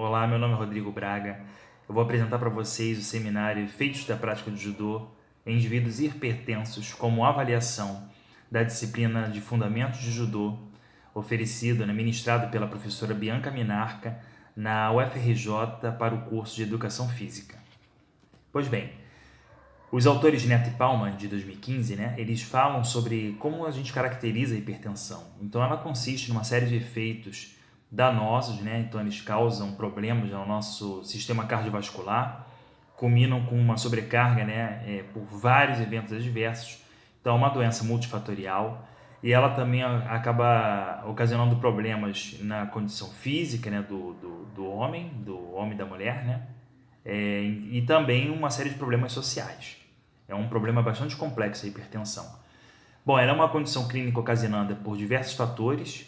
Olá, meu nome é Rodrigo Braga. Eu vou apresentar para vocês o seminário Efeitos da Prática do Judô em Indivíduos Hipertensos como avaliação da disciplina de Fundamentos de Judô, oferecido, ministrado pela professora Bianca Minarca na UFRJ para o curso de Educação Física. Pois bem, os autores Neto e Palma, de 2015, eles falam sobre como a gente caracteriza a hipertensão. Então, ela consiste numa série de efeitos danosos, então eles causam problemas no nosso sistema cardiovascular, culminam com uma sobrecarga por vários eventos adversos. Então, é uma doença multifatorial e ela também acaba ocasionando problemas na condição física do homem e da mulher, e também uma série de problemas sociais. É um problema bastante complexo a hipertensão. Bom, ela é uma condição clínica ocasionada por diversos fatores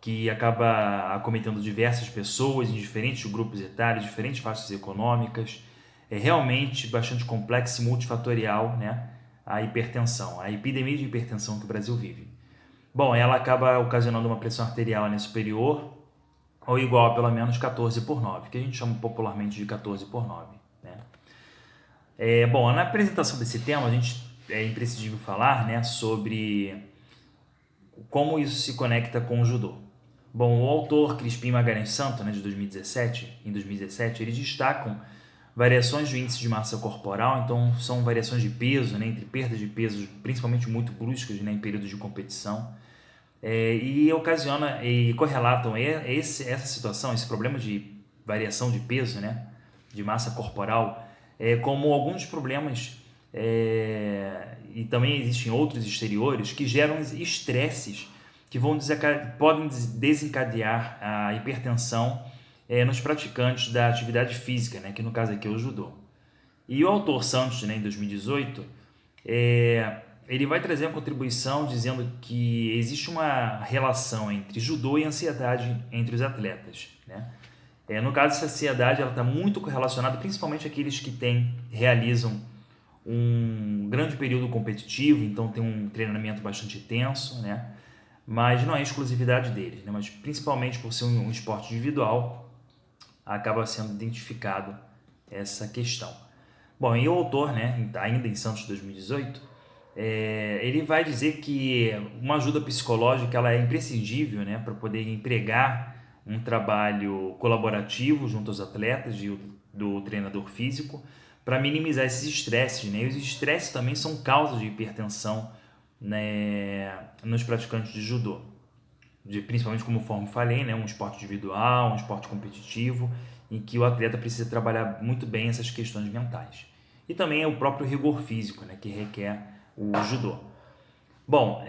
que acaba acometendo diversas pessoas em diferentes grupos etários, diferentes faixas econômicas. É realmente bastante complexo e multifatorial, a hipertensão, a epidemia de hipertensão que o Brasil vive. Bom, ela acaba ocasionando uma pressão arterial superior ou igual a pelo menos 14/9, que a gente chama popularmente de 14/9. Bom, na apresentação desse tema, a gente é imprescindível falar sobre como isso se conecta com o judô. Bom, o autor Crispim Magalhães Santo, em 2017, eles destacam variações do índice de massa corporal, então são variações de peso, entre perdas de peso, principalmente muito bruscas, em períodos de competição, e correlatam essa situação, esse problema de variação de peso, de massa corporal, como alguns problemas, e também existem outros exteriores que geram estresses que podem desencadear a hipertensão nos praticantes da atividade física, que no caso aqui é o judô. E o autor Santos, em 2018, ele vai trazer uma contribuição dizendo que existe uma relação entre judô e ansiedade entre os atletas. No caso, essa ansiedade está muito correlacionada, principalmente aqueles que realizam um grande período competitivo, então tem um treinamento bastante intenso, mas não é exclusividade deles, mas principalmente por ser um esporte individual, acaba sendo identificado essa questão. Bom, e o autor, ainda em Santos 2018, ele vai dizer que uma ajuda psicológica ela é imprescindível para poder empregar um trabalho colaborativo junto aos atletas e do treinador físico para minimizar esses estresses. E os estresses também são causas de hipertensão nos praticantes de judô, principalmente como falei, um esporte individual, um esporte competitivo, em que o atleta precisa trabalhar muito bem essas questões mentais. E também é o próprio rigor físico, que requer o judô. Bom,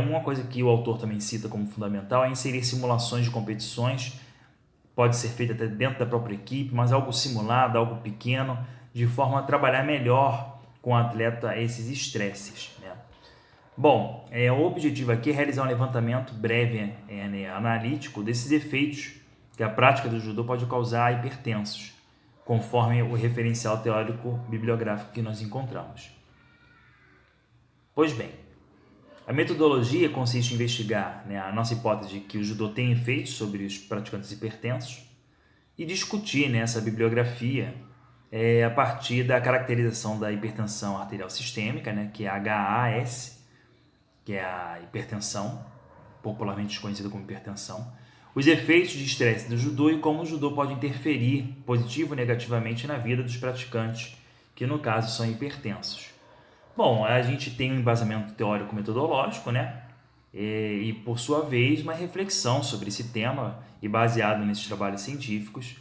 uma coisa que o autor também cita como fundamental é inserir simulações de competições, pode ser feita até dentro da própria equipe, mas algo simulado, algo pequeno, de forma a trabalhar melhor com o atleta esses estresses. Bom, o objetivo aqui é realizar um levantamento breve, analítico, desses efeitos que a prática do judô pode causar a hipertensos, conforme o referencial teórico bibliográfico que nós encontramos. Pois bem, a metodologia consiste em investigar a nossa hipótese de que o judô tem efeitos sobre os praticantes hipertensos e discutir essa bibliografia a partir da caracterização da hipertensão arterial sistêmica, que é a HAS, que é a hipertensão, popularmente conhecida como hipertensão, os efeitos de estresse do judô e como o judô pode interferir positivo ou negativamente na vida dos praticantes, que no caso são hipertensos. Bom, a gente tem um embasamento teórico-metodológico, e por sua vez uma reflexão sobre esse tema e baseado nesses trabalhos científicos,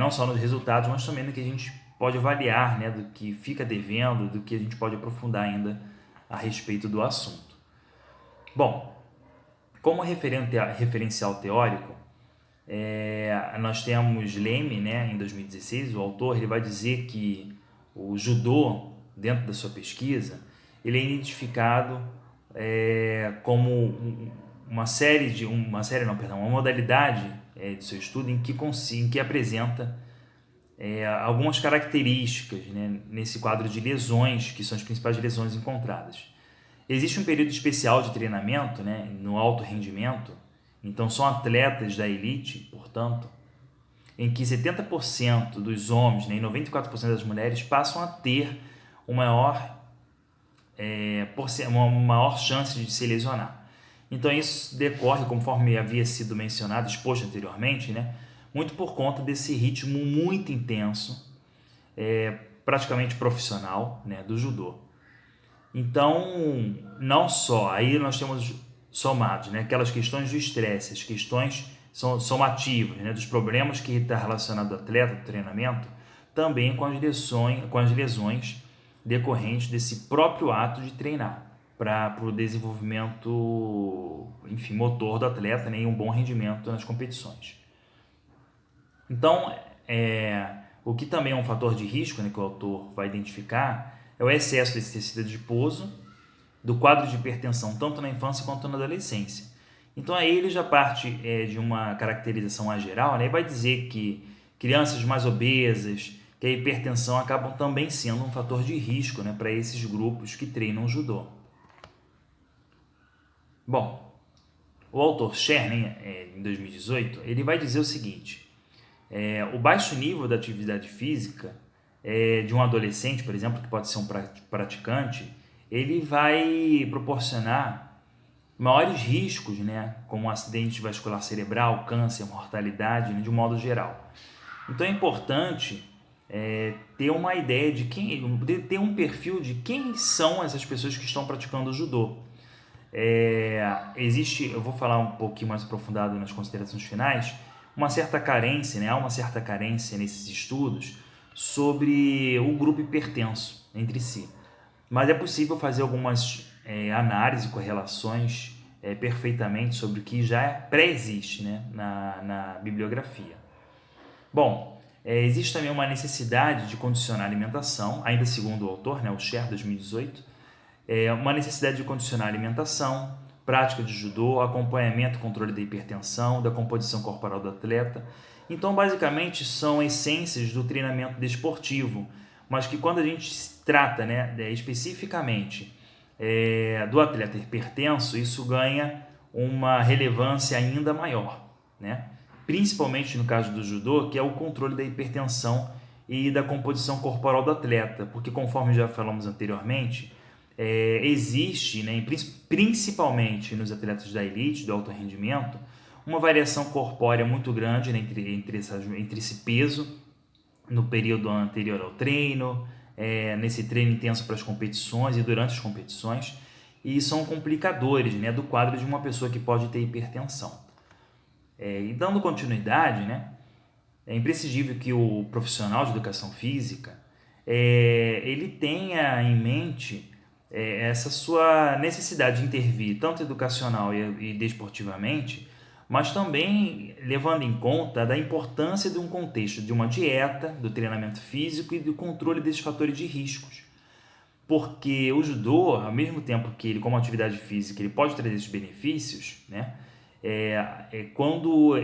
não só nos resultados, mas também no que a gente pode avaliar, do que fica devendo, do que a gente pode aprofundar ainda a respeito do assunto. Bom, como referencial teórico, nós temos Leme, em 2016, o autor ele vai dizer que o judô, dentro da sua pesquisa, ele é identificado como uma modalidade de seu estudo em que apresenta algumas características nesse quadro de lesões, que são as principais lesões encontradas. Existe um período especial de treinamento no alto rendimento, então são atletas da elite, portanto, em que 70% dos homens, né, e 94% das mulheres passam a ter uma maior chance de se lesionar. Então isso decorre, conforme havia sido mencionado, exposto anteriormente, né, muito por conta desse ritmo muito intenso, praticamente profissional, né, do judô. Então, não só, aí nós temos somados, né, aquelas questões do estresse, as questões somativas, né, dos problemas que está relacionado ao atleta, do treinamento, também com as lesões decorrentes desse próprio ato de treinar, para o desenvolvimento, enfim, motor do atleta, né, e um bom rendimento nas competições. Então, o que também é um fator de risco, né, que o autor vai identificar é o excesso desse tecido adiposo, do quadro de hipertensão tanto na infância quanto na adolescência. Então aí ele já parte de uma caracterização mais geral, né, e vai dizer que crianças mais obesas, que a hipertensão acabam também sendo um fator de risco, né, para esses grupos que treinam judô. Bom, o autor Chernin, em 2018, ele vai dizer o seguinte: o baixo nível da atividade física de um adolescente, por exemplo, que pode ser um praticante, ele vai proporcionar maiores riscos, né, como acidente vascular cerebral, câncer, mortalidade, né, de um modo geral. Então é importante ter uma ideia ter um perfil de quem são essas pessoas que estão praticando o judô. Eu vou falar um pouquinho mais aprofundado nas considerações finais, uma certa carência, né, há uma certa carência nesses estudos sobre o grupo hipertenso entre si. Mas é possível fazer algumas análises e correlações perfeitamente sobre o que já pré-existe, né, na bibliografia. Bom, existe também uma necessidade de condicionar a alimentação, ainda segundo o autor, né, o Scher, 2018, uma necessidade de condicionar a alimentação, prática de judô, acompanhamento e controle da hipertensão, da composição corporal do atleta. Então, basicamente, são essências do treinamento desportivo, mas que quando a gente trata, né, especificamente do atleta hipertenso, isso ganha uma relevância ainda maior, né? Principalmente no caso do judô, que é o controle da hipertensão e da composição corporal do atleta, porque conforme já falamos anteriormente, existe, né, principalmente nos atletas da elite, do alto rendimento, uma variação corpórea muito grande, né, entre esse peso no período anterior ao treino, nesse treino intenso para as competições e durante as competições, e são complicadores, né, do quadro de uma pessoa que pode ter hipertensão. E dando continuidade, né, é imprescindível que o profissional de educação física ele tenha em mente essa sua necessidade de intervir tanto educacional e desportivamente, mas também levando em conta da importância de um contexto de uma dieta, do treinamento físico e do controle desses fatores de riscos. Porque o judô, ao mesmo tempo que ele, como atividade física, ele pode trazer esses benefícios, né? Quando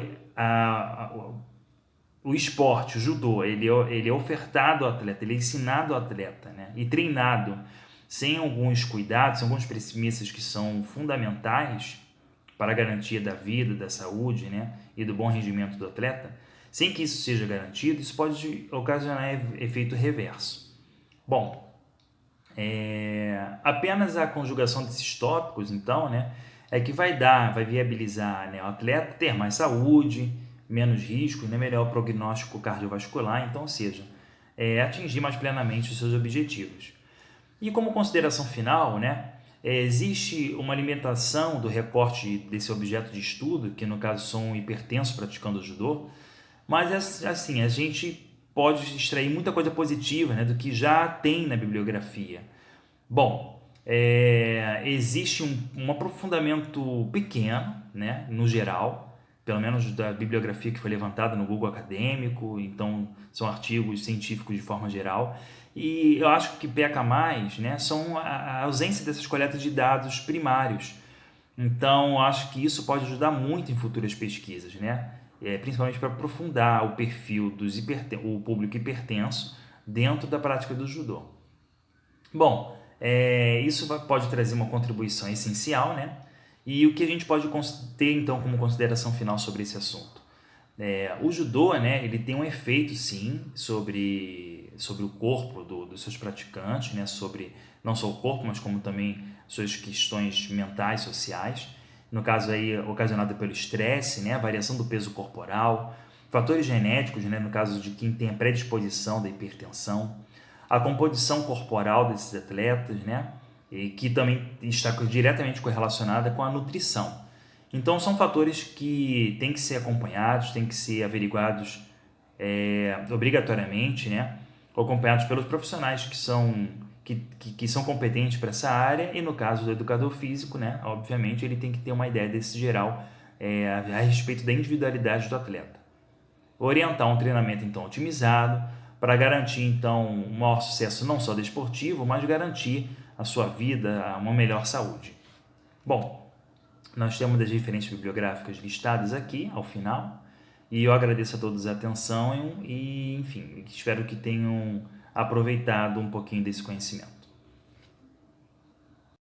o esporte, o judô, ele é ofertado ao atleta, ele é ensinado ao atleta, né, e treinado sem alguns cuidados, sem algumas premissas que são fundamentais para a garantia da vida, da saúde, né, e do bom rendimento do atleta, sem que isso seja garantido, isso pode ocasionar efeito reverso. Bom, apenas a conjugação desses tópicos, então, né, que vai viabilizar, né, o atleta ter mais saúde, menos risco, né, melhor prognóstico cardiovascular, então, ou seja, atingir mais plenamente os seus objetivos. E como consideração final, né, existe uma limitação do recorte desse objeto de estudo, que no caso são um hipertenso praticando judô, mas assim, a gente pode extrair muita coisa positiva, né, do que já tem na bibliografia. Bom, existe um aprofundamento pequeno, né, no geral, pelo menos da bibliografia que foi levantada no Google Acadêmico, então são artigos científicos de forma geral, e eu acho que peca mais, né, são a ausência dessas coletas de dados primários. Então, acho que isso pode ajudar muito em futuras pesquisas, né, principalmente para aprofundar o perfil o público hipertenso dentro da prática do judô. Bom, isso pode trazer uma contribuição essencial, né? E o que a gente pode ter, então, como consideração final sobre esse assunto? O judô, né, ele tem um efeito, sim, sobre o corpo dos seus praticantes, né, sobre não só o corpo, mas como também suas questões mentais, sociais. No caso aí, ocasionado pelo estresse, né, a variação do peso corporal, fatores genéticos, né, no caso de quem tem a predisposição da hipertensão, a composição corporal desses atletas, né, e que também está diretamente correlacionada com a nutrição. Então, são fatores que têm que ser acompanhados, têm que ser averiguados obrigatoriamente, né? Acompanhados pelos profissionais que são competentes para essa área, e no caso do educador físico, né? Obviamente, ele tem que ter uma ideia desse geral a respeito da individualidade do atleta. Orientar um treinamento, então, otimizado, para garantir, então, um maior sucesso não só desportivo, mas garantir a sua vida, uma melhor saúde. Bom, nós temos as referências bibliográficas listadas aqui ao final, e eu agradeço a todos a atenção e, enfim, espero que tenham aproveitado um pouquinho desse conhecimento.